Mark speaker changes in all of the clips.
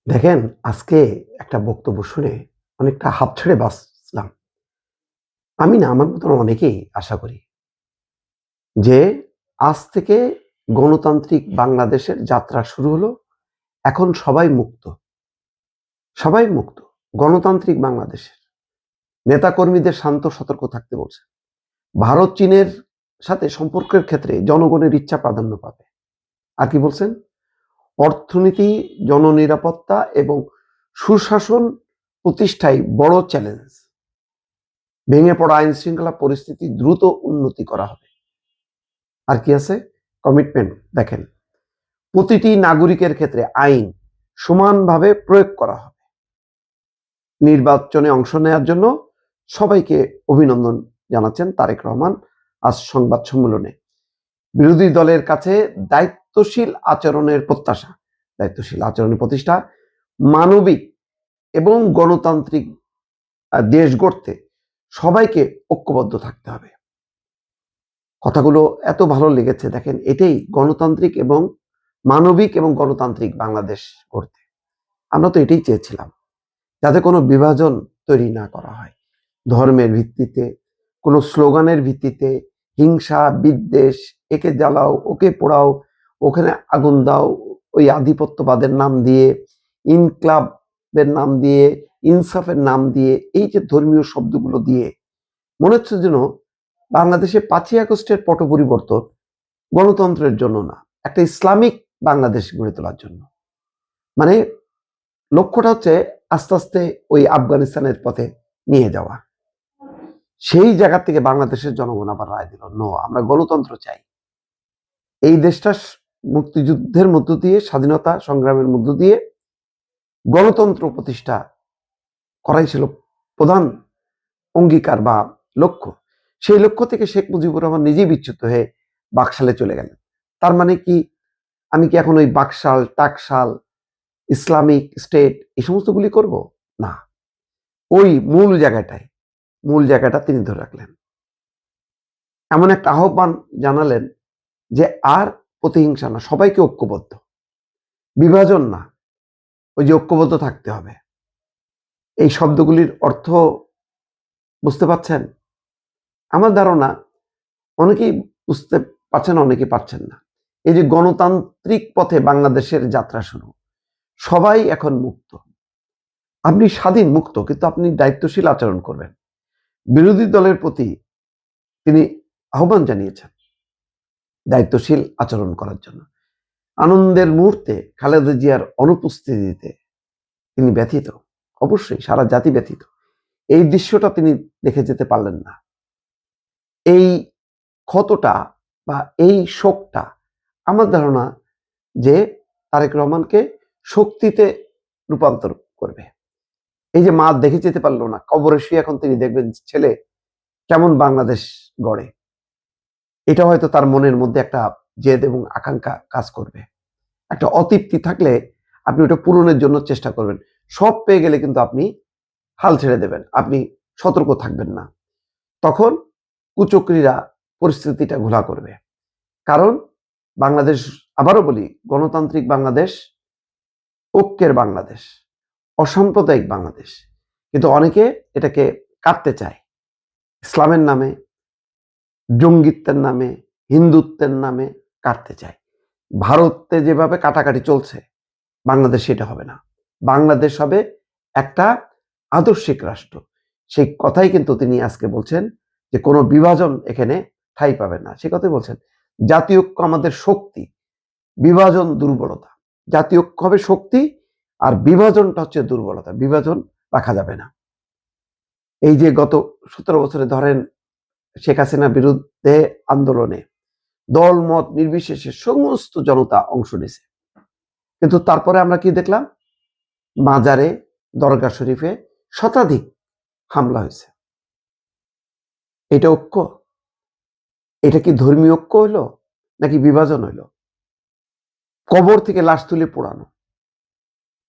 Speaker 1: দেখেন, আজকে একটা বক্তব্য শুনে অনেকটা হাঁপ ছেড়ে বাঁচলাম। আমি না, আমার মতন অনেকেই আশা করি যে আজ থেকে গণতান্ত্রিক বাংলাদেশের যাত্রা শুরু হলো। এখন সবাই মুক্ত। সবাই মুক্ত। গণতান্ত্রিক বাংলাদেশের নেতাকর্মীদের শান্ত সতর্ক থাকতে বলছে। ভারত চীনের সাথে সম্পর্কের ক্ষেত্রে জনগণের ইচ্ছা প্রাধান্য পাবে। আর কি বলছেন? অর্থনীতি, জননিরাপত্তা এবং সুশাসন প্রতিষ্ঠায় বড় চ্যালেঞ্জ। ভেঙে পড়া আইন শৃঙ্খলা পরিস্থিতি দ্রুত উন্নতি করা হবে। আর কি আছে? কমিটমেন্ট। দেখেন, প্রতিটি নাগরিকের ক্ষেত্রে আইন সমানভাবে প্রয়োগ করা হবে। নির্বাচনে অংশ নেওয়ার জন্য সবাইকে অভিনন্দন জানাচ্ছেন তারেক রহমান আজ সংবাদ সম্মেলনে। বিরোধী দলের কাছে দায়িত্বশীল আচরণের প্রত্যাশা। দায়িত্বশীল আচরণের প্রতিষ্ঠা, মানবিক এবং গণতান্ত্রিক দেশ গড়তে সবাইকে ঐক্যবদ্ধ থাকতে হবে। কথাগুলো এত ভালো লেগেছে। দেখেন, এটাই গণতান্ত্রিক এবং মানবিক এবং গণতান্ত্রিক বাংলাদেশ করতে আমরা তো এটাই চেয়েছিলাম, যাতে কোনো বিভাজন তৈরি না করা হয় ধর্মের ভিত্তিতে, কোনো স্লোগানের ভিত্তিতে, হিংসা বিদ্বেষ, একে জ্বালাও ওকে পোড়াও, ওখানে আগুন দাও, ওই আধিপত্যবাদের নাম দিয়ে, ইনক্লাবের নাম দিয়ে, ইনসাফের নাম দিয়ে, এই যে ধর্মীয় শব্দগুলো দিয়ে মনে হচ্ছে যেন বাংলাদেশে 5ই আগস্টের পট পরিবর্তন গণতন্ত্রের জন্য না, একটা ইসলামিক বাংলাদেশ গড়ে তোলার জন্য। মানে লক্ষ্যটা হচ্ছে আস্তে আস্তে ওই আফগানিস্তানের পথে নিয়ে যাওয়া। সেই জায়গা থেকে বাংলাদেশের জনগণ আবার রায় দিল, নো, আমরা গণতন্ত্র চাই। এই দেশটা মুক্তিযুদ্ধের মধ্য দিয়ে, স্বাধীনতা সংগ্রামের মধ্য দিয়ে গণতন্ত্র প্রতিষ্ঠা করাই ছিল প্রধান অঙ্গীকার বা লক্ষ্য। সেই লক্ষ্য থেকে শেখ মুজিবুর রহমান নিজেই বিচ্যুত হয়ে বাকশালে চলে গেলেন। তার মানে কি, আমি কি এখন ওই বাকশাল, টাকশাল, ইসলামিক স্টেট এই সমস্তগুলি করব? না, ওই মূল জায়গাটা তিনি ধরে রাখলেন। এমন একটা আহ্বান জানালেন যে আর প্রতিহিংসা না, সবাইকে ঐক্যবদ্ধ, বিভাজন না, ওই যে ঐক্যবদ্ধ থাকতে হবে। এই শব্দগুলির অর্থ বুঝতে পারছেন? আমার ধারণা অনেকেই বুঝতে পারছেন, অনেকেই পারছেন না। এই যে গণতান্ত্রিক পথে বাংলাদেশের যাত্রা শুরু, সবাই এখন মুক্ত। আপনি স্বাধীন, মুক্ত, কিন্তু আপনি দায়িত্বশীল আচরণ করবেন। বিরোধী দলের প্রতি তিনি আহ্বান জানিয়েছেন দায়িত্বশীল আচরণ করার জন্য। আনন্দের মুহূর্তে খালেদা জিয়ার অনুপস্থিতিতে তিনি ব্যথিত, অবশ্যই সারা জাতি ব্যথিত। এই দৃশ্যটা তিনি দেখে যেতে পারলেন না। এই ক্ষতটা বা এই শোকটা আমার ধারণা যে তারেক রহমানকে শক্তিতে রূপান্তর করবে। এই যে মা দেখে যেতে পারলো না, কবরে শুয়ে এখন তিনি দেখবেন ছেলে কেমন বাংলাদেশ গড়ে। এটা হয়তো তার মনের মধ্যে একটা জেদ এবং আকাঙ্ক্ষা কাজ করবে। একটা অতৃপ্তি থাকলে আপনি ওটা পূরণের জন্য চেষ্টা করবেন। সব পেয়ে গেলে কিন্তু আপনি হাল ছেড়ে দেবেন, আপনি সতর্ক থাকবেন না। তখন কুচক্রীরা পরিস্থিতিটা ঘোলা করবে। কারণ বাংলাদেশ, আবারও বলি, গণতান্ত্রিক বাংলাদেশ, ঐক্যের বাংলাদেশ, অসাম্প্রদায়িক বাংলাদেশ। কিন্তু অনেকে এটাকে কাটতে চায় ইসলামের নামে, জঙ্গিত্বের নামে, হিন্দুত্বের নামে কাটতে চায়। ভারতে যেভাবে কাটাকাটি চলছে, বাংলাদেশ সেটা হবে না। বাংলাদেশ হবে একটা আদর্শিক রাষ্ট্র। সেই কথাই কিন্তু তিনি আজকে বলছেন যে কোনো বিভাজন এখানে ঠাঁই পাবে না। সে কথাই বলছেন, জাতীয় ঐক্য আমাদের শক্তি, বিভাজন দুর্বলতা। জাতীয় ঐক্য হবে শক্তি, আর বিভাজনটা হচ্ছে দুর্বলতা। বিভাজন রাখা যাবে না। এই যে গত 17 বছরে ধরেন শেখ হাসিনার বিরুদ্ধে আন্দোলনে দল মত নির্বিশেষে সমস্ত জনতা অংশ নিয়েছে, কিন্তু তারপরে আমরা কি দেখলাম? মাজারে, দরগা শরীফে শতাধিক হামলা হয়েছে। এটা ঐক্য? এটা কি ধর্মীয় ঐক্য হইলো নাকি বিভাজন হইলো? কবর থেকে লাশ তুলে পোড়ানো,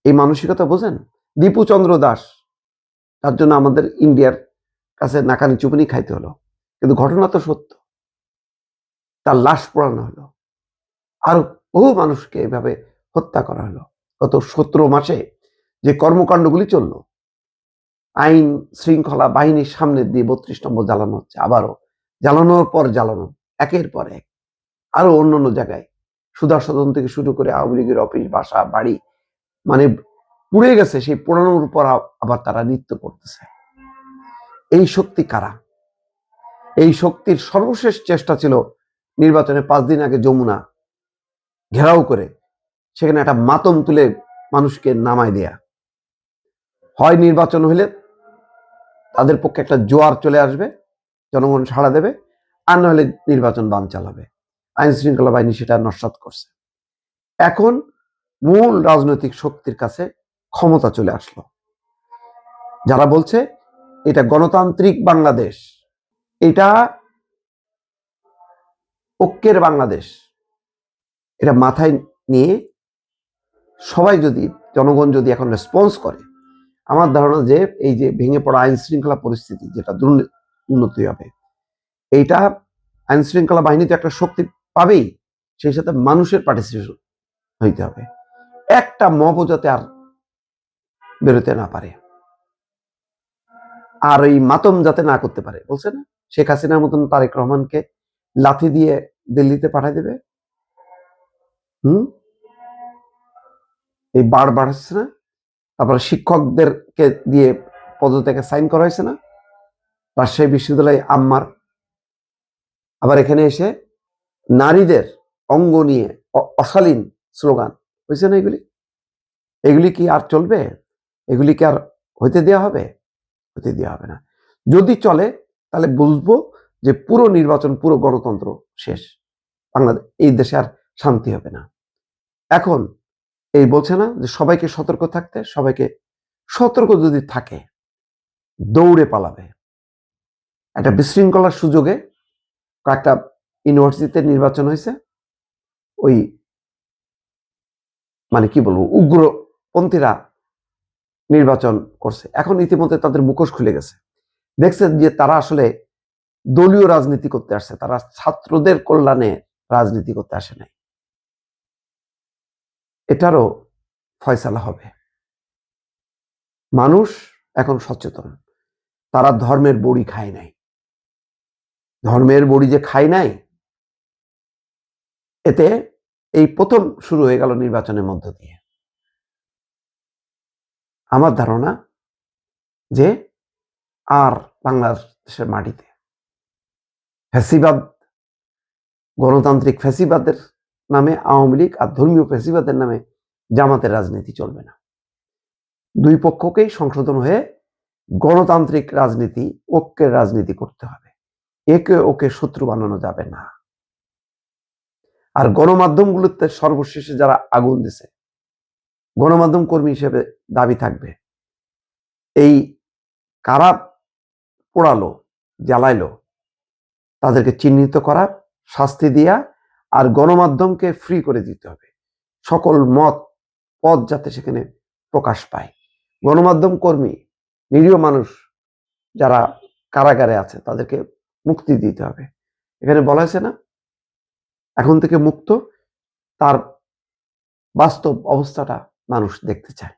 Speaker 1: এই মানসিকতা বোঝেন? দীপু চন্দ্র দাস, তার জন্য আমাদের ইন্ডিয়ার কাছে নাকানি চুপানি খাইতে হলো, কিন্তু ঘটনা তো সত্য। তার লাশ পোড়ানো হলো, আরো বহু মানুষকে এভাবে হত্যা করা হলো। গত 17 মাসে যে কর্মকাণ্ডগুলি চলল, আইন শৃঙ্খলা বাহিনীর সামনে দিয়ে 32 নম্বর জ্বালানো হচ্ছে, আবারও জ্বালানোর পর জ্বালানো, একের পর এক। আরো অন্যান্য জায়গায় সুদর্শন থেকে শুরু করে আওয়ামী লীগের অফিস, বাসা, বাড়ি, মানে পুড়ে গেছে। সেই পোড়ানোর উপর আবার তারা নৃত্য করতেছে। এই শক্তি কারা? এই শক্তির সর্বশেষ চেষ্টা ছিল নির্বাচনে 5 দিন আগে যমুনা ঘেরাও করে সেখানে একটা মাতম তুলে মানুষকে নামায় দেয়া। হয় নির্বাচন হলে তাদের পক্ষে একটা জোয়ার চলে আসবে, জনগণ সাড়া দেবে, আর না হলে নির্বাচন বান চালাবে। আইন শৃঙ্খলা বাহিনী সেটা নস্যাৎ করছে। এখন মূল রাজনৈতিক শক্তির কাছে ক্ষমতা চলে আসলো, যারা বলছে এটা গণতান্ত্রিক বাংলাদেশ, এটা ঐক্যের বাংলাদেশ। এটা মাথায় নিয়ে সবাই যদি, জনগণ যদি এখন রেসপন্স করে, আমার ধারণা যে এই যে ভেঙে পড়া আইন শৃঙ্খলা পরিস্থিতি, যেটা উন্নতি হবে, এইটা আইন শৃঙ্খলা বাহিনী তো একটা শক্তি পাবেই, সেই সাথে মানুষের পার্টিসিপেশন হইতে হবে। একটা মবও যাতে আর বেরোতে না পারে, আর ওই মাতম যাতে না করতে পারে। বলছে না শেখ হাসিনার মতন তারেক রহমানকে লাথি দিয়ে দিল্লিতে পাঠিয়ে দেবে। এই বার বাড়ছে না? তারপরে শিক্ষকদেরকে দিয়ে পদত্যাগে সাইন করা হয়েছে না রাজশাহী বিশ্ববিদ্যালয় আম্মার। আবার এখানে এসে নারীদের অঙ্গ নিয়ে অশালীন স্লোগান হয়েছে না। এগুলি কি আর চলবে? এগুলি কি আর হইতে দেওয়া হবে? হইতে দেওয়া হবে না। যদি চলে তাহলে বুঝবো যে পুরো নির্বাচন, পুরো গণতন্ত্র শেষ। বাংলাদেশ, এই দেশে আর শান্তি হবে না। এখন এই বলছে না যে সবাইকে সতর্ক থাকতে, সবাইকে সতর্ক যদি থাকে দৌড়ে পালাবে। একটা বিশৃঙ্খলার সুযোগে কয়েকটা ইউনিভার্সিটিতে নির্বাচন হয়েছে, ওই মানে কি বলবো, উগ্রপন্থীরা নির্বাচন করছে। এখন ইতিমধ্যে তাদের মুখোশ খুলে গেছে, দেখছে যে তারা আসলে দলীয় রাজনীতি করতে আসছে, তারা ছাত্রদের কল্যাণে রাজনীতি করতে আসে নাই। এটারও ফয়সালা হবে। মানুষ এখন সচেতন, তারা ধর্মের বড়ি খায় নাই। ধর্মের বড়ি যে খায় নাই, এতে এই প্রথম শুরু হয়ে গেল নির্বাচনের মধ্য দিয়ে। আমার ধারণা যে আর বাংলাদেশের মাটিতে ফ্যাসিবাদ, গণতান্ত্রিক ফ্যাসিবাদের নামে আওয়ামী লীগ আর ধর্মীয় ফ্যাসিবাদের নামে জামাতের রাজনীতি চলবে না। দুই পক্ষকেই সংশোধন হয়ে গণতান্ত্রিক রাজনীতি, ঐক্যের রাজনীতি করতে হবে। একে ওকে শত্রু বানানো যাবে না। আর গণমাধ্যমগুলোতে সর্বশেষে যারা আগুন দিছে, গণমাধ্যম কর্মী হিসেবে দাবি থাকবে এই কারা পোড়ালো, জ্বালাইলো, তাদেরকে চিহ্নিত করা, শাস্তি দেয়া, আর গণমাধ্যমকে ফ্রি করে দিতে হবে। সকল মত পথ যাতে সেখানে প্রকাশ পায়। গণমাধ্যম কর্মী, নিরীহ মানুষ যারা কারাগারে আছে, তাদেরকে মুক্তি দিতে হবে। এখানে বলা হয়েছে না এখন থেকে মুক্ত, তার বাস্তব অবস্থাটা মানুষ দেখতে চায়।